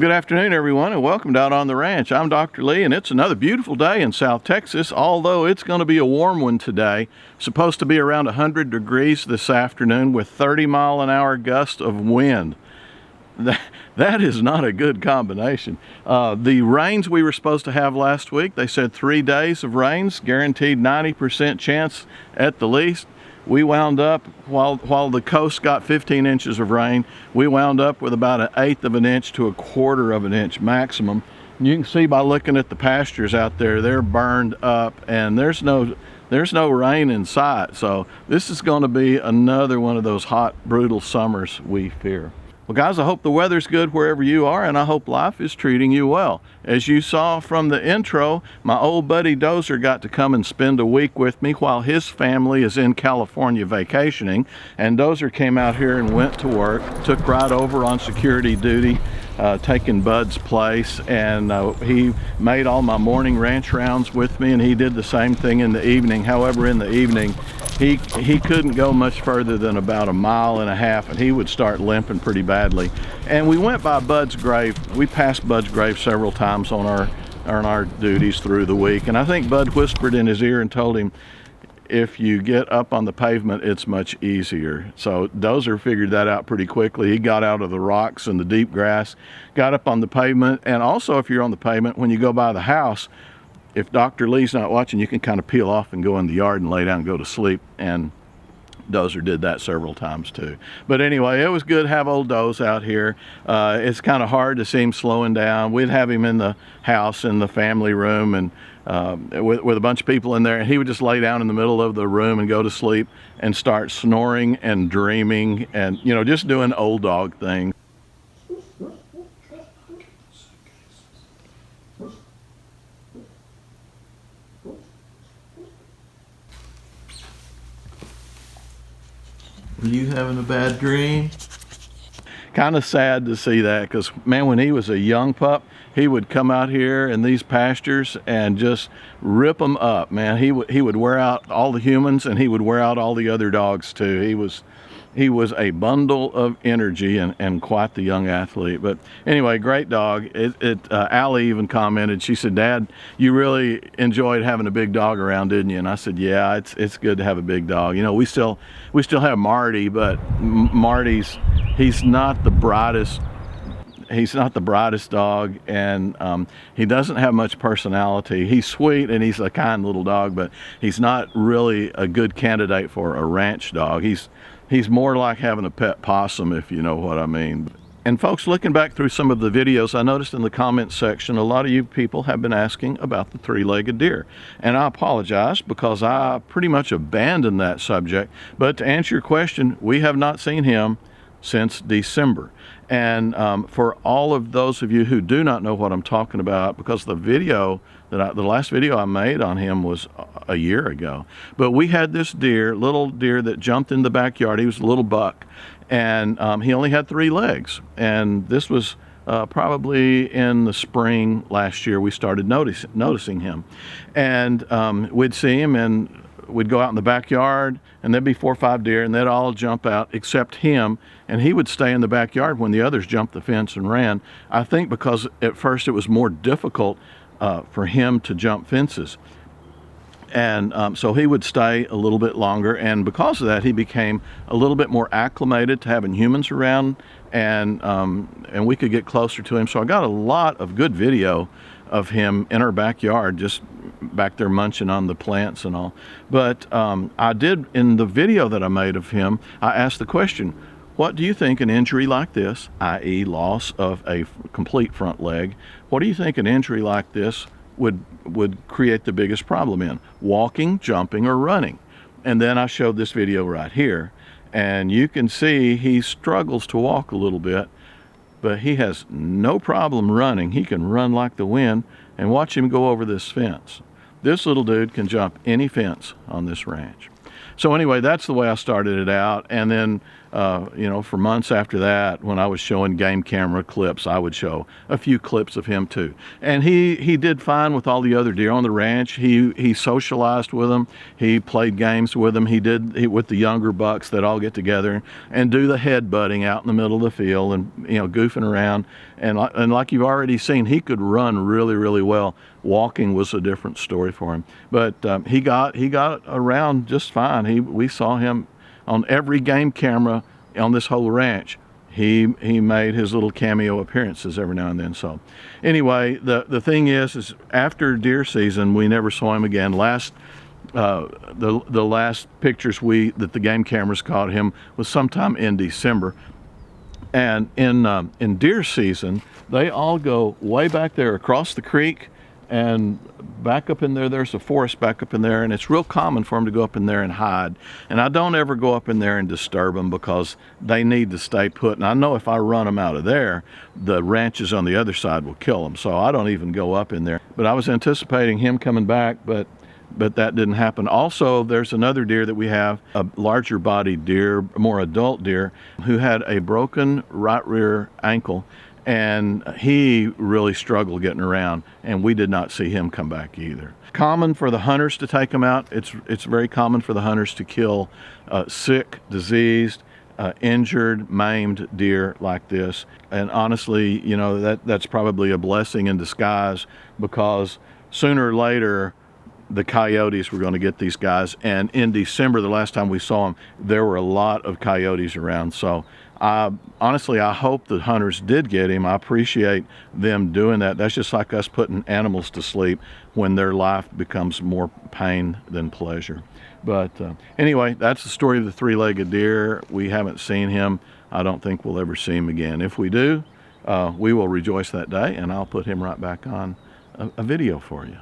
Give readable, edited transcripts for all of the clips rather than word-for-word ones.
Well, good afternoon, everyone, and welcome to Out on the Ranch. I'm Dr. Lee, and it's another beautiful day in South Texas, although it's going to be a warm one today. Supposed to be around 100 degrees this afternoon with 30-mile-an-hour gusts of wind. That is not a good combination. The rains we were supposed to have last week, they said 3 days of rains, guaranteed 90% chance at the least. We wound up, while the coast got 15 inches of rain, we wound up with about 1/8 of an inch to 1/4 of an inch maximum. And you can see by looking at the pastures out there, they're burned up and there's no rain in sight. So this is going to be another one of those hot, brutal summers we fear. Well, guys, I hope the weather's good wherever you are, and I hope life is treating you well. As you saw from the intro, my old buddy Dozer got to come and spend a week with me while his family is in California vacationing. And Dozer came out here and went to work, took right over on security duty, taking Bud's place, and he made all my morning ranch rounds with me, and he did the same thing in the evening. However, in the evening, he couldn't go much further than about 1.5 miles, and he would start limping pretty badly. And we went by Bud's grave. We passed Bud's grave several times on our duties through the week, and I think Bud whispered in his ear and told him, if you get up on the pavement, it's much easier. So Dozer figured that out pretty quickly. He got out of the rocks and the deep grass, got up on the pavement, and also if you're on the pavement, when you go by the house, if Dr. Lee's not watching, you can kind of peel off and go in the yard and lay down and go to sleep. And Dozer did that several times too. But anyway, it was good to have old Doze out here. It's kind of hard to see him slowing down. We'd have him in the house in the family room and with a bunch of people in there, and he would just lay down in the middle of the room and go to sleep and start snoring and dreaming and, you know, just doing old dog things. Are you having a bad dream? Kind of sad to see that, because man, when he was a young pup, he would come out here in these pastures and just rip them up, man. He would wear out all the humans, and he would wear out all the other dogs too. He was a bundle of energy and quite the young athlete. But anyway, great dog. Allie even commented, she said, "Dad, you really enjoyed having a big dog around, didn't you?" And I said, "Yeah, it's good to have a big dog. You know, we still have Marty, but he's not the brightest. He's not the brightest dog, and he doesn't have much personality. He's sweet and he's a kind little dog, but he's not really a good candidate for a ranch dog. He's more like having a pet possum, if you know what I mean." And folks, looking back through some of the videos, I noticed in the comments section, a lot of you people have been asking about the three-legged deer. And I apologize because I pretty much abandoned that subject. But to answer your question, we have not seen him since December. And for all of those of you who do not know what I'm talking about, because the last video I made on him was a year ago, but we had this little deer that jumped in the backyard. He was a little buck, and he only had 3 legs. And this was probably in the spring last year we started noticing him. And we'd see him, and we'd go out in the backyard, and there'd be 4 or 5 deer, and they'd all jump out except him, and he would stay in the backyard when the others jumped the fence and ran. I think because at first it was more difficult for him to jump fences. And so he would stay a little bit longer, and because of that, he became a little bit more acclimated to having humans around, and we could get closer to him. So I got a lot of good video of him in our backyard, just back there munching on the plants and all. But I did, in the video that I made of him, I asked the question, what do you think an injury like this, i.e. loss of a complete front leg, what do you think an injury like this would create the biggest problem in? Walking, jumping, or running? And then I showed this video right here, and you can see he struggles to walk a little bit, but he has no problem running. He can run like the wind, and watch him go over this fence. This little dude can jump any fence on this ranch. So anyway, that's the way I started it out. And then for months after that, when I was showing game camera clips, I would show a few clips of him too. And he did fine with all the other deer on the ranch. He socialized with them. He played games with them. With the younger bucks that all get together and do the head butting out in the middle of the field and goofing around. And like you've already seen, he could run really, really well. Walking was a different story for him, but he got around just fine. We saw him on every game camera on this whole ranch. He made his little cameo appearances every now and then. So anyway, the thing is after deer season, we never saw him again. The last pictures that the game cameras caught him was sometime in December. And in deer season, they all go way back there across the creek and back up in there. There's a forest back up in there, and it's real common for them to go up in there and hide. And I don't ever go up in there and disturb them because they need to stay put. And I know if I run them out of there, the ranches on the other side will kill them. So I don't even go up in there. But I was anticipating him coming back, but that didn't happen. Also, there's another deer that we have, a larger bodied deer, more adult deer, who had a broken right rear ankle, and he really struggled getting around, and we did not see him come back either. Common for the hunters to take him out. It's very common for the hunters to kill sick, diseased, injured, maimed deer like this. And honestly, that's probably a blessing in disguise, because sooner or later the coyotes were going to get these guys. And in December, the last time we saw them, there were a lot of coyotes around. So honestly, I hope the hunters did get him. I appreciate them doing that. That's just like us putting animals to sleep when their life becomes more pain than pleasure. But anyway, that's the story of the three-legged deer. We haven't seen him. I don't think we'll ever see him again. If we do, we will rejoice that day, and I'll put him right back on a video for you.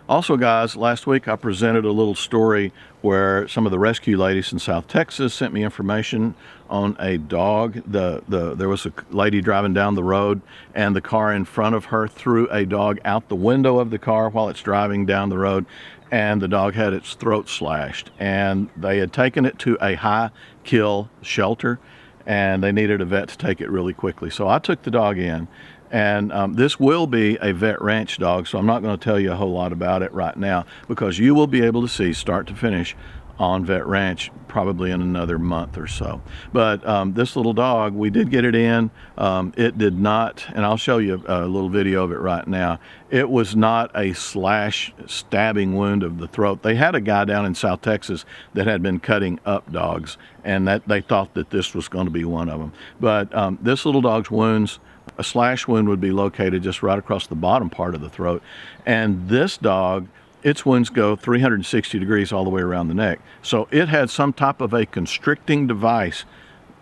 Also, guys, last week I presented a little story where some of the rescue ladies in South Texas sent me information on a dog. There was a lady driving down the road, and the car in front of her threw a dog out the window of the car while it's driving down the road, and the dog had its throat slashed. And they had taken it to a high kill shelter, and they needed a vet to take it really quickly. So I took the dog in. And this will be a vet ranch dog, so I'm not going to tell you a whole lot about it right now, because you will be able to see start to finish on vet ranch probably in another month or so. But this little dog, we did get it in. It did not, and I'll show you a little video of it right now. It was not a stabbing wound of the throat. They had a guy down in South Texas that had been cutting up dogs, and that they thought that this was going to be one of them. But this little dog's wounds, a slash wound would be located just right across the bottom part of the throat. And this dog, its wounds go 360 degrees all the way around the neck. So it had some type of a constricting device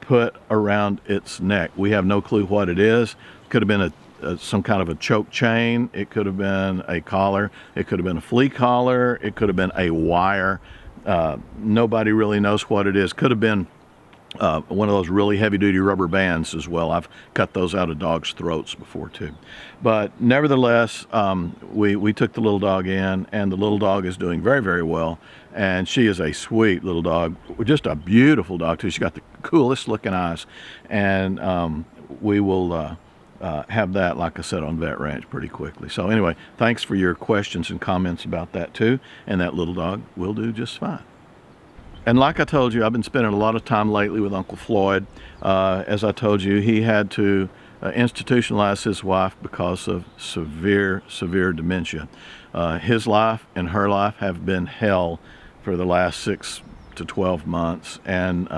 put around its neck. We have no clue what it is. Could have been some kind of a choke chain. It could have been a collar. It could have been a flea collar. It could have been a wire. Nobody really knows what it is. Could have been one of those really heavy-duty rubber bands as well. I've cut those out of dogs' throats before too. But nevertheless, we took the little dog in, and the little dog is doing very, very well. And she is a sweet little dog, just a beautiful dog too. She's got the coolest looking eyes. And we will have that, like I said, on Vet Ranch pretty quickly. So anyway, thanks for your questions and comments about that too. And that little dog will do just fine. And like I told you, I've been spending a lot of time lately with Uncle Floyd. As I told you, he had to institutionalize his wife because of severe, severe dementia. His life and her life have been hell for the last 6 to 12 months. And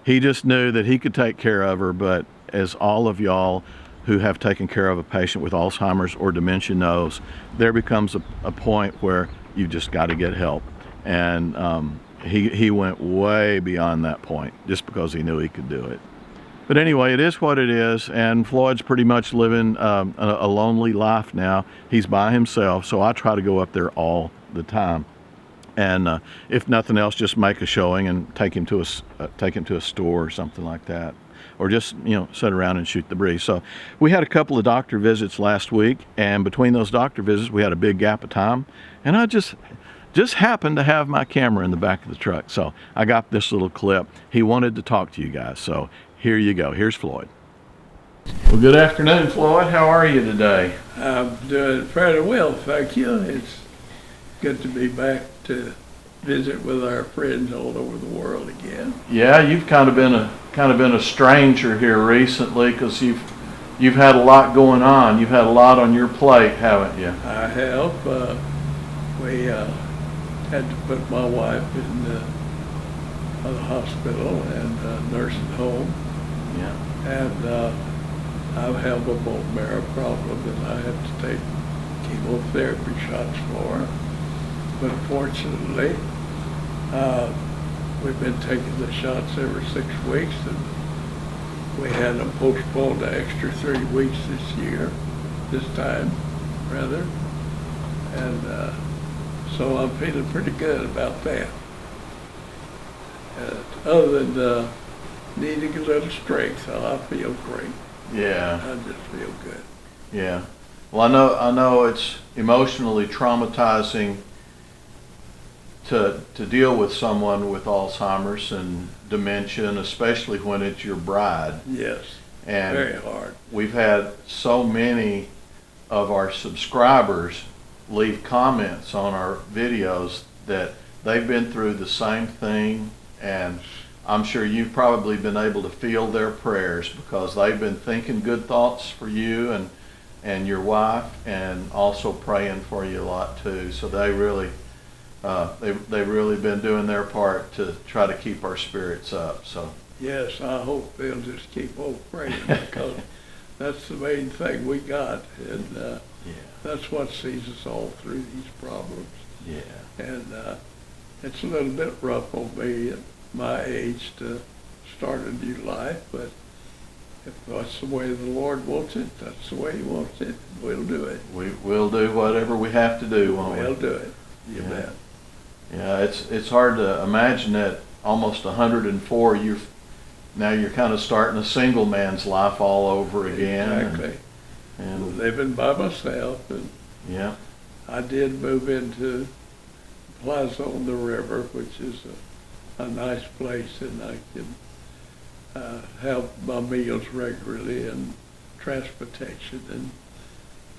he just knew that he could take care of her, but as all of y'all who have taken care of a patient with Alzheimer's or dementia knows, there becomes a point where you just got to get help. And he went way beyond that point just because he knew he could do it. But anyway, it is what it is, and Floyd's pretty much living a lonely life now. He's by himself, so I try to go up there all the time. And if nothing else, just make a showing and take him to a store or something like that, or just sit around and shoot the breeze. So we had a couple of doctor visits last week, and between those doctor visits, we had a big gap of time, and I just just happened to have my camera in the back of the truck. So I got this little clip. He wanted to talk to you guys. So here you go. Here's Floyd. Well, good afternoon, Floyd. How are you today? I'm doing fairly well, thank you. It's good to be back to visit with our friends all over the world again. Yeah, you've kind of been a stranger here recently because you've had a lot going on. You've had a lot on your plate, haven't you? I have. We had to put my wife in the hospital and nursing home. Yeah. And I have a bone marrow problem that I have to take chemotherapy shots for. But fortunately, we've been taking the shots every 6 weeks, and we had them postponed an extra 3 weeks this time, rather. And so I'm feeling pretty good about that. Other than needing a little strength, I feel great. Yeah. I just feel good. Yeah. Well, I know it's emotionally traumatizing to deal with someone with Alzheimer's and dementia, and especially when it's your bride. Yes. And very hard. We've had so many of our subscribers leave comments on our videos that they've been through the same thing, and I'm sure you've probably been able to feel their prayers because they've been thinking good thoughts for you and your wife, and also praying for you a lot too. So they really they've really been doing their part to try to keep our spirits up. So yes, I hope they'll just keep on praying because that's the main thing we got, and yeah, that's what sees us all through these problems. yeah, And it's a little bit rough on me at my age to start a new life, but if that's the way the Lord wants it, that's the way He wants it. We'll do it. We'll do whatever we have to do, won't we? We'll do it. You Yeah. bet. Yeah, it's hard to imagine that almost 104, now you're kind of starting a single man's life all over again. Exactly. And living by myself, and yeah, I did move into Plaza on the River, which is a nice place, and I can have my meals regularly and transportation, and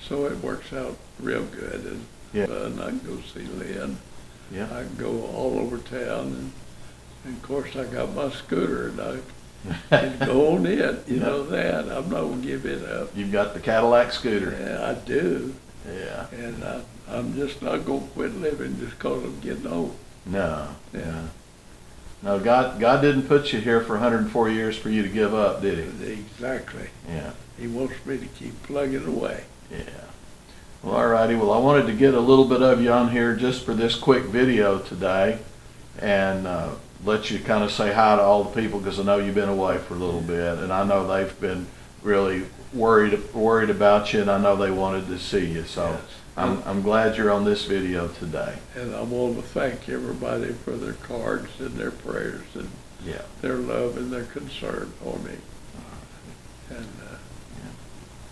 so it works out real good. And yeah, and I can go see Lynn. yeah. I can go all over town, and of course I got my scooter, and I can go on it. You Yeah. know that. I'm not gonna give it up. You've got the Cadillac scooter. Yeah, I do. Yeah. And I'm just not gonna quit living just 'cause I'm getting old. No. Yeah. No, God didn't put you here for 104 years for you to give up, did He? Exactly. Yeah. He wants me to keep plugging away. Yeah. Well, all righty. Well, I wanted to get a little bit of you on here just for this quick video today, and let you kind of say hi to all the people, because I know you've been away for a little bit, and I know they've been really worried about you, and I know they wanted to see you. So Yes. I'm glad you're on this video today. And I want to thank everybody for their cards and their prayers and Yeah. their love and their concern for me. And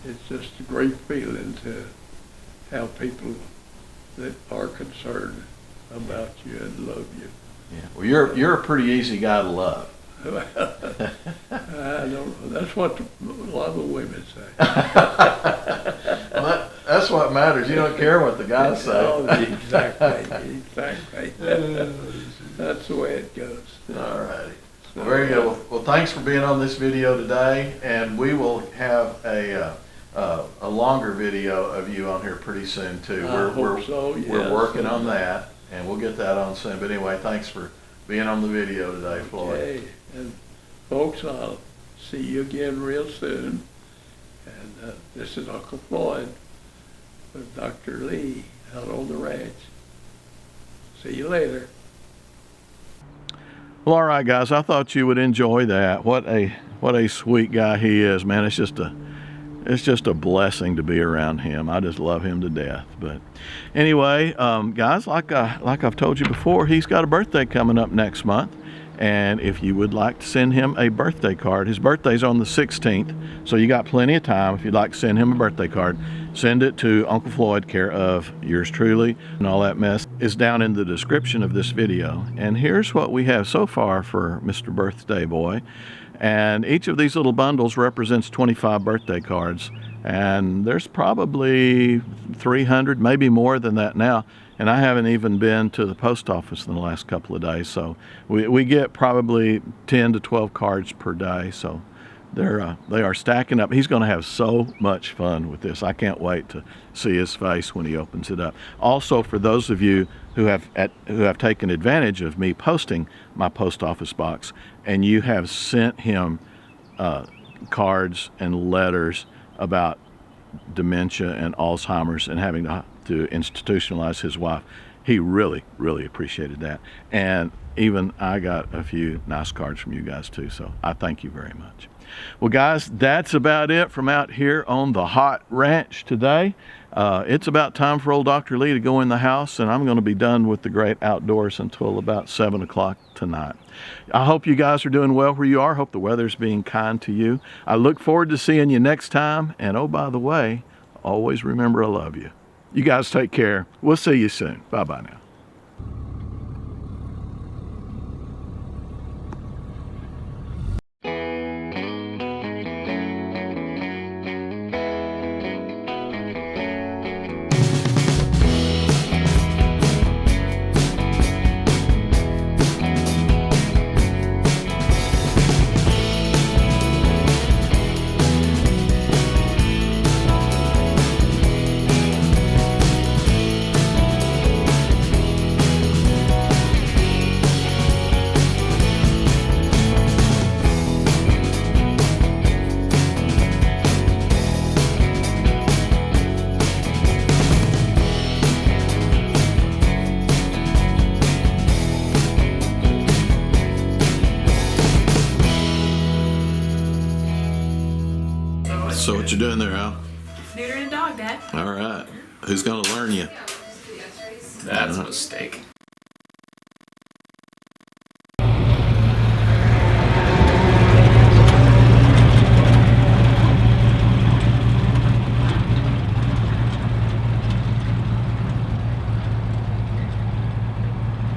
it's just a great feeling to have people that are concerned about you and love you. Yeah. Well, you're a pretty easy guy to love. I don't know. That's what a lot of the women say. Well, that's what matters. You don't care what the guys say. Oh, exactly. That's the way it goes. All righty. So, Very good. Well, thanks for being on this video today, and we will have a longer video of you on here pretty soon too. I hope so, yes. We're working on that, and we'll get that on soon. But anyway, thanks for being on the video today, Floyd. Okay, and folks, I'll see you again real soon. And this is Uncle Floyd with Dr. Lee out on the ranch. See you later. Well, all right, guys. I thought you would enjoy that. What a sweet guy he is, man. It's just a blessing to be around him. I just love him to death. But anyway, guys, like I've told you before, he's got a birthday coming up next month. And if you would like to send him a birthday card, his birthday's on the 16th, so you got plenty of time. If you'd like to send him a birthday card, send it to Uncle Floyd, care of yours truly, and all that mess. is down in the description of this video. And here's what we have so far for Mr. Birthday Boy. And each of these little bundles represents 25 birthday cards. And there's probably 300, maybe more than that now. And I haven't even been to the post office in the last couple of days. So we get probably 10 to 12 cards per day. So they are stacking up. He's going to have so much fun with this. I can't wait to see his face when he opens it up. Also, for those of you who have taken advantage of me posting my post office box, and you have sent him cards and letters about dementia and Alzheimer's and having to institutionalize his wife, he really, really appreciated that. And even I got a few nice cards from you guys too, so I thank you very much. Well, guys, that's about it from out here on the hot ranch today. It's about time for old Dr. Lee to go in the house, and I'm going to be done with the great outdoors until about 7 o'clock tonight. I hope you guys are doing well where you are. Hope the weather's being kind to you. I look forward to seeing you next time. And oh, by the way, always remember I love you. You guys take care. We'll see you soon. Bye-bye now. So what you doing there, Al? Neutering a dog, Dad. All right. Who's going to learn you? That's a mistake.